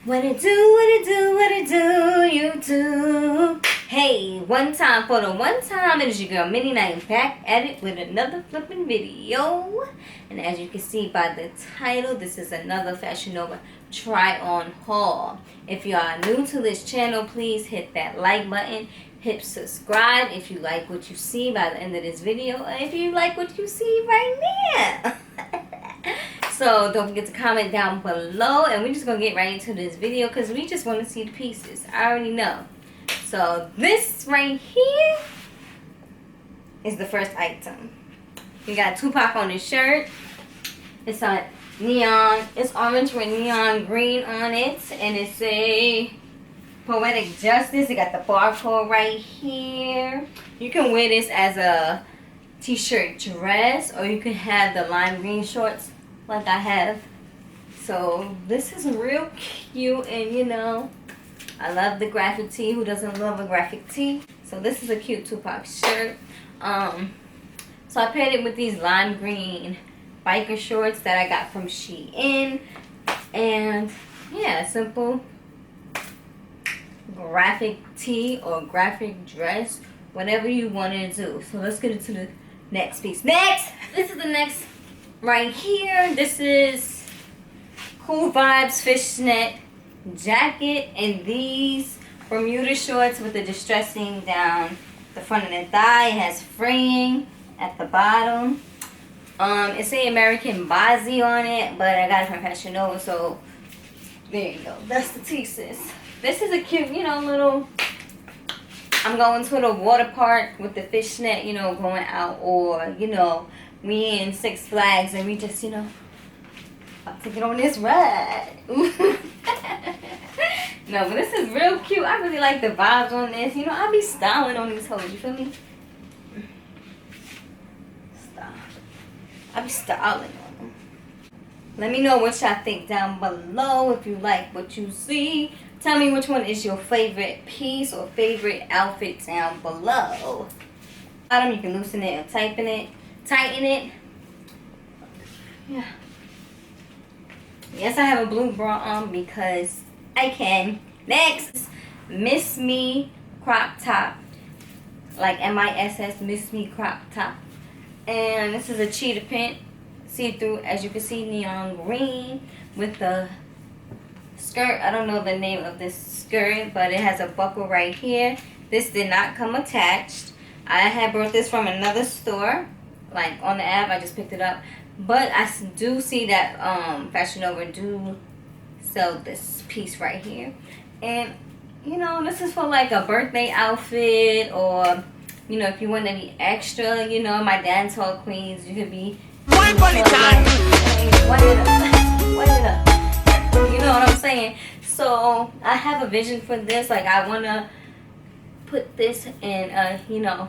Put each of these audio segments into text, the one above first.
What it do, what it do, what it do, you do. Hey, one time for the one time, it is your girl Minnie, and I am back at it with another flipping video. And as you can see by the title, this is another Fashion Nova try-on haul. If you are new to this channel, please hit that like button. Hit subscribe if you like what you see by the end of this video, or if you like what you see right now. So don't forget to comment down below, and we're just gonna get right into this video because we just want to see the pieces. I already know. So this right here is the first item. We got Tupac on his shirt. It's on neon. It's orange with neon green on it, and it's a Poetic Justice. It got the barcode right here. You can wear this as a t-shirt dress, or you can have the lime green shorts like I have. So this is real cute, and you know, I love the graphic tee. Who doesn't love a graphic tee? So this is a cute Tupac shirt. So I paired it with these lime green biker shorts that I got from Shein, and yeah, simple graphic tee or graphic dress, whatever you want to do. So let's get into the next piece. Next, this is the next right here. This is CoolVibes Fishnet jacket and these Bermuda shorts with the distressing down the front of the thigh. It has fraying at the bottom. It's a American Bozzy on it, but I got it from Fashion Nova, so there you go. That's the thesis. This is a cute, you know, little, I'm going to the water park with the fishnet, you know, going out, or, you know, we in Six Flags and we just, you know, about to get on this ride. No, but this is real cute. I really like the vibes on this. You know, I be styling on these hoes, you feel me? Style. I be styling on them. Let me know what y'all think down below if you like what you see. Tell me which one is your favorite piece or favorite outfit down below. Bottom, you can loosen it or tighten it. Yeah. Yes, I have a blue bra on because I can. Next, Miss Me crop top. Like MISS, Miss Me crop top. And this is a cheetah print. See-through, as you can see, neon green with the skirt. I don't know the name of this skirt, but it has a buckle right here. This did not come attached. I had brought this from another store, like on the app. I just picked it up, but I do see that Fashion Nova do sell this piece right here. And you know, this is for like a birthday outfit, or you know, if you want to be extra, you know, my dance hall queens, you could be wind it up. You know what I'm saying? So I have a vision for this. Like, I want to put this in, you know,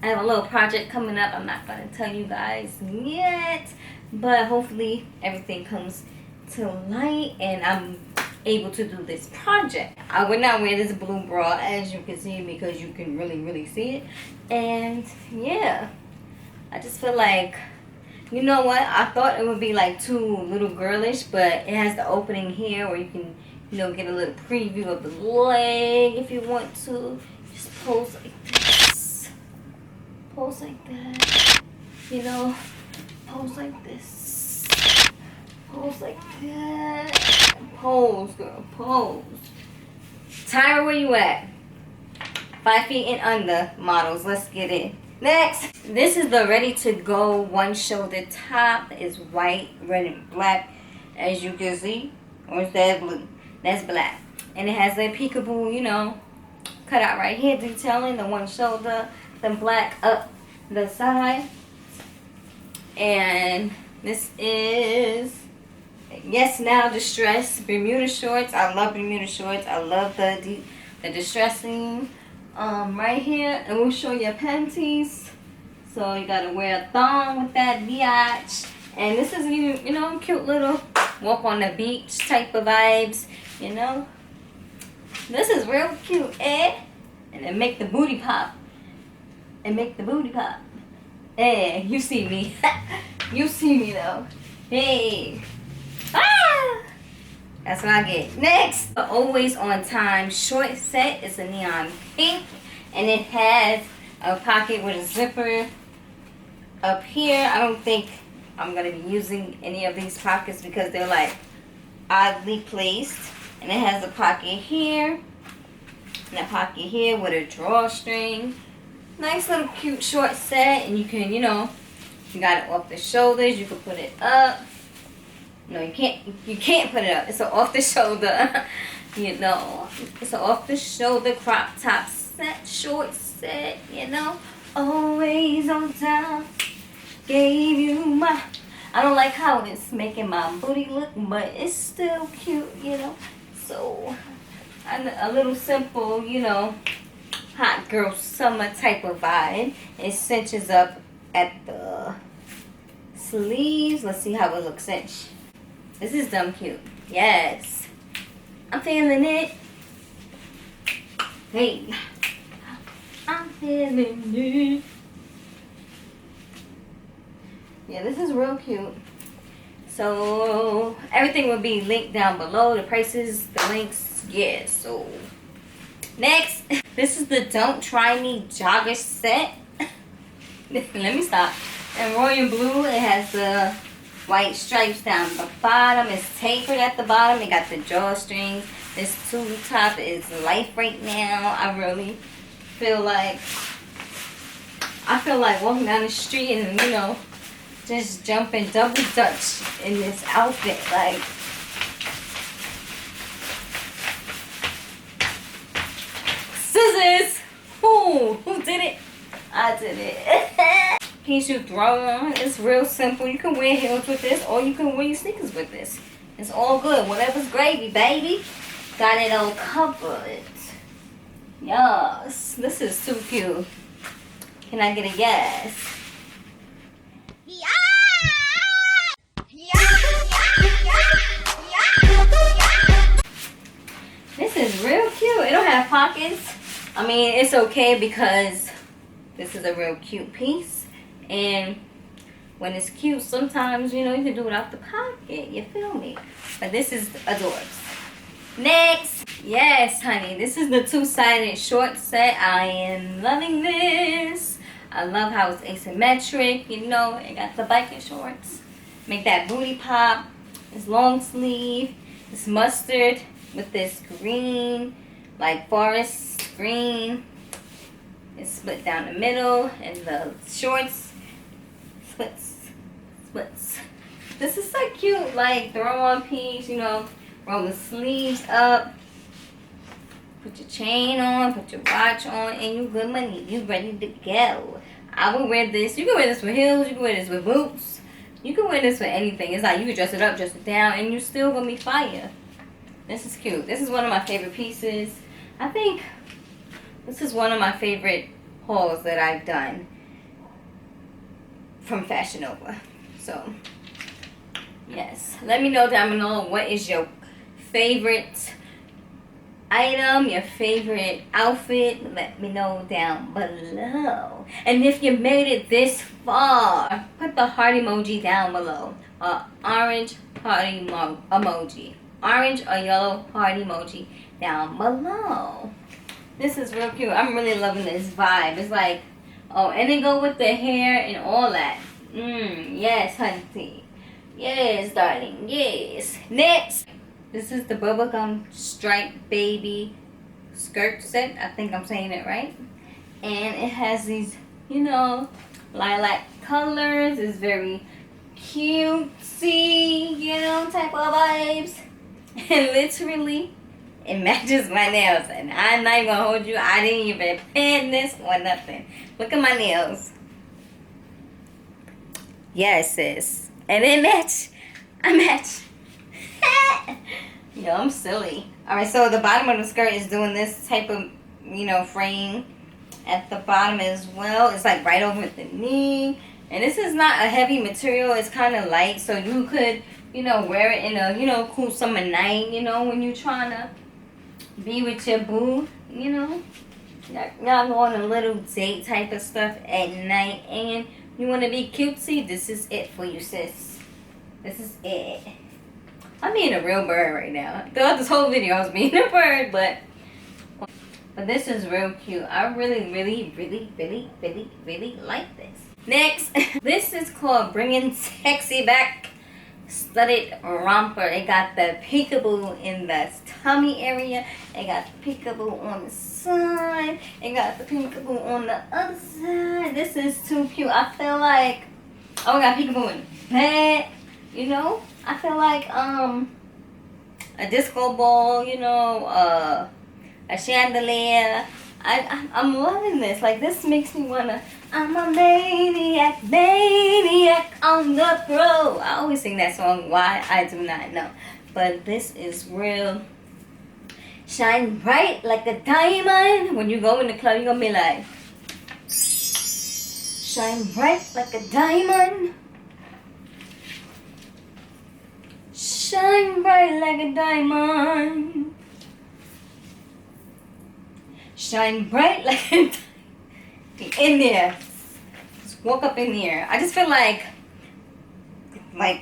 I have a little project coming up. I'm not going to tell you guys yet, but hopefully everything comes to light and I'm able to do this project. I would not wear this blue bra, as you can see, because you can really see it. And yeah, I just feel like, you know what, I thought it would be like too little girlish, but it has the opening here where you can, you know, get a little preview of the leg if you want to. Just pose like this. Pose like that. You know, pose like this. Pose like that. Pose, girl, pose. Tyra, where you at? 5 feet and under models. Let's get it. Next, this is the ready to go one shoulder top. It's white, red, and black, as you can see. Or is that blue? That's black. And it has a peekaboo, you know, cut out right here, detailing the one shoulder, then black up the side. And this is Yes Now Distress Bermuda shorts. I love Bermuda shorts. I love the distressing. Right here, and we'll show you panties. So you gotta wear a thong with that biatch. And this is, you know, cute little walk on the beach type of vibes, you know. This is real cute, eh? And then make the booty pop. And make the booty pop. Eh, you see me. You see me though. Hey. Ah! That's what I get. Next, the always on time short set is a neon pink, and it has a pocket with a zipper up here. I don't think I'm gonna be using any of these pockets because they're like oddly placed. And it has a pocket here and a pocket here with a drawstring. Nice little cute short set, and you can, you know, you got it off the shoulders. You can put it up. No, you can't. You can't put it up. It's an off the shoulder. You know, it's an off the shoulder crop top set, short set. You know, always on time. Gave you my. I don't like how it's making my booty look, but it's still cute. You know, so a little simple. You know, hot girl summer type of vibe. It cinches up at the sleeves. Let's see how it looks cinched. This is dumb cute. Yes. I'm feeling it. Hey. I'm feeling it. Yeah, this is real cute. So, everything will be linked down below. The prices, the links. Yeah, so. Next. This is the Don't Try Me Jogger set. Let me stop. In royal blue, it has the white stripes down the bottom. It's tapered at the bottom. It got the drawstrings. This tube top is life right now. I really feel like walking down the street and, you know, just jumping double dutch in this outfit. Like, scissors. Who did it? I did it. Piece you throw on. It's real simple. You can wear heels with this, or you can wear your sneakers with this. It's all good. Whatever's gravy, baby. Got it all covered. Yes. This is too cute. Can I get a yes? Yeah! This is real cute. It don't have pockets. I mean, it's okay because this is a real cute piece. And when it's cute, sometimes, you know, you can do it out the pocket. You feel me? But this is adorbs. Next. Yes, honey. This is the two-sided short set. I am loving this. I love how it's asymmetric. You know, it got the biker shorts. Make that booty pop. It's long sleeve. It's mustard with this green, like forest green. It's split down the middle. And the shorts splits. This is so cute. Like, throw on piece, you know, roll the sleeves up, put your chain on, put your watch on, and you good money. You ready to go. I would wear this. You can wear this with heels. You can wear this with boots. You can wear this with anything. It's like you can dress it up, dress it down, and you still gonna be fire. This is cute. This is one of my favorite pieces. I think this is one of my favorite hauls that I've done from Fashion Nova. So, yes. Let me know down below what is your favorite item, your favorite outfit. Let me know down below. And if you made it this far, put the heart emoji down below. Orange heart emoji. Orange or yellow heart emoji down below. This is real cute. I'm really loving this vibe. It's like, oh, and then go with the hair and all that. Yes, hunty. Yes, darling. Yes. Next. This is the bubblegum striped baby skirt set. I think I'm saying it right. And it has these, you know, lilac colors. It's very cutesy, you know, type of vibes. And literally, it matches my nails. And I'm not even gonna hold you. I didn't even plan this or nothing. Look at my nails. Yes, sis. And it match. I match. Yo, I'm silly. Alright, so the bottom of the skirt is doing this type of, you know, frame at the bottom as well. It's like right over the knee. And this is not a heavy material. It's kind of light. So you could, you know, wear it in a, you know, cool summer night, you know, when you're trying to be with your boo, you know. Y'all go on a little date type of stuff at night. And you want to be cutesy. This is it for you, sis. This is it. I'm being a real bird right now. Throughout this whole video, I was being a bird, but this is real cute. I really like this. Next, this is called Bringing Sexy Back Studded Romper. It got the peekaboo in the tummy area. It got the peekaboo on the side. It got the peekaboo on the other side. This is too cute. I feel like, oh, I got peekaboo in the back. You know, I feel like a disco ball. You know, a chandelier. I'm loving this. Like, this makes me wanna. I'm a maniac on the pro. I always sing that song. Why? I do not know. But this is real. Shine bright like a diamond. When you go in the club, you're gonna be like, shine bright like a diamond. Shine bright like a diamond. Shine bright like a diamond. In there. Just walk up in there. I just feel like my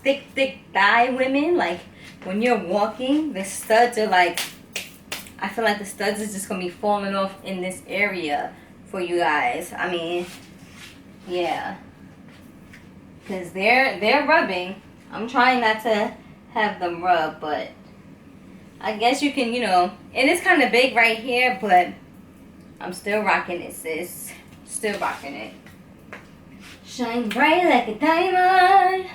thick thigh women, like when you're walking, the studs are like, I feel like the studs is just gonna be falling off in this area for you guys. I mean, yeah, because they're rubbing. I'm trying not to have them rub, but I guess you can, you know, and it's kind of big right here, but I'm still rocking it, sis. Still rocking it. Shine bright like a diamond.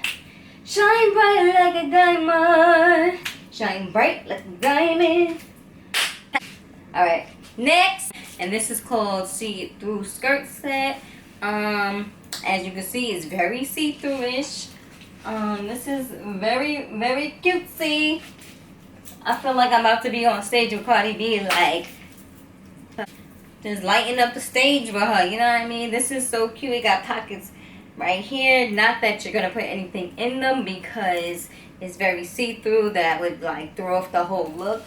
Shine bright like a diamond. Shine bright like a diamond. Alright, next. And this is called See-Through Skirt Set. As you can see, it's very see-through-ish. This is very cutesy. I feel like I'm about to be on stage with Cardi B, like, just lighting up the stage for her, you know what I mean? This is so cute. It got pockets right here. Not that you're going to put anything in them because it's very see-through. That would like throw off the whole look.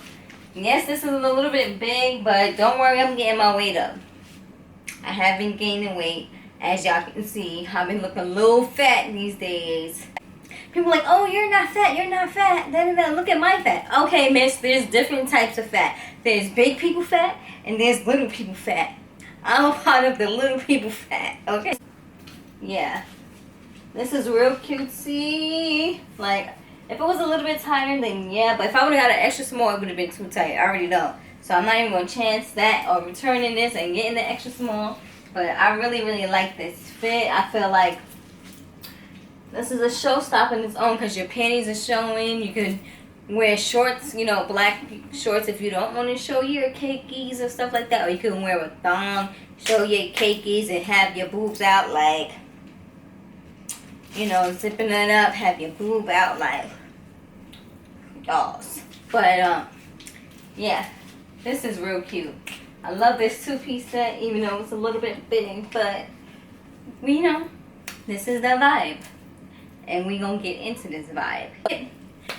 Yes, this is a little bit big, but don't worry, I'm getting my weight up. I have been gaining weight. As y'all can see, I've been looking a little fat these days. People are like, oh, you're not fat, you're not fat. Look at my fat. Okay, miss, there's different types of fat. There's big people fat and there's little people fat. I'm a part of the little people fat, okay? Yeah. This is real cutesy. Like, if it was a little bit tighter, then yeah. But if I would have got an extra small, it would have been too tight. I already know. So I'm not even going to chance that or returning this and getting the extra small. But I really like this fit. I feel like this is a showstopper in its own because your panties are showing. You can wear shorts, you know, black shorts if you don't want to show your cakeys or stuff like that. Or you can wear a thong, show your cakeys and have your boobs out like, you know, zipping it up, have your boob out like dolls. But, yeah, this is real cute. I love this two-piece set, even though it's a little bit big, but, you know, this is the vibe. And we gonna get into this vibe.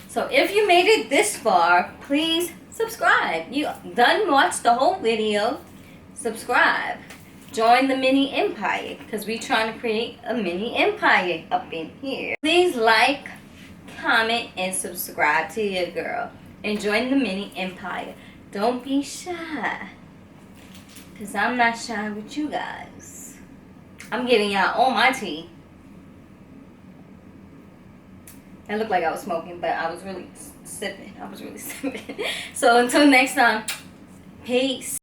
So if you made it this far, please subscribe. You done watched the whole video, subscribe. Join the Minnie Empire, because we trying to create a Minnie Empire up in here. Please like, comment, and subscribe to your girl. And join the Minnie Empire. Don't be shy, because I'm not shy with you guys. I'm giving y'all all my tea. It looked like I was smoking, but I was really sipping. So until next time, peace.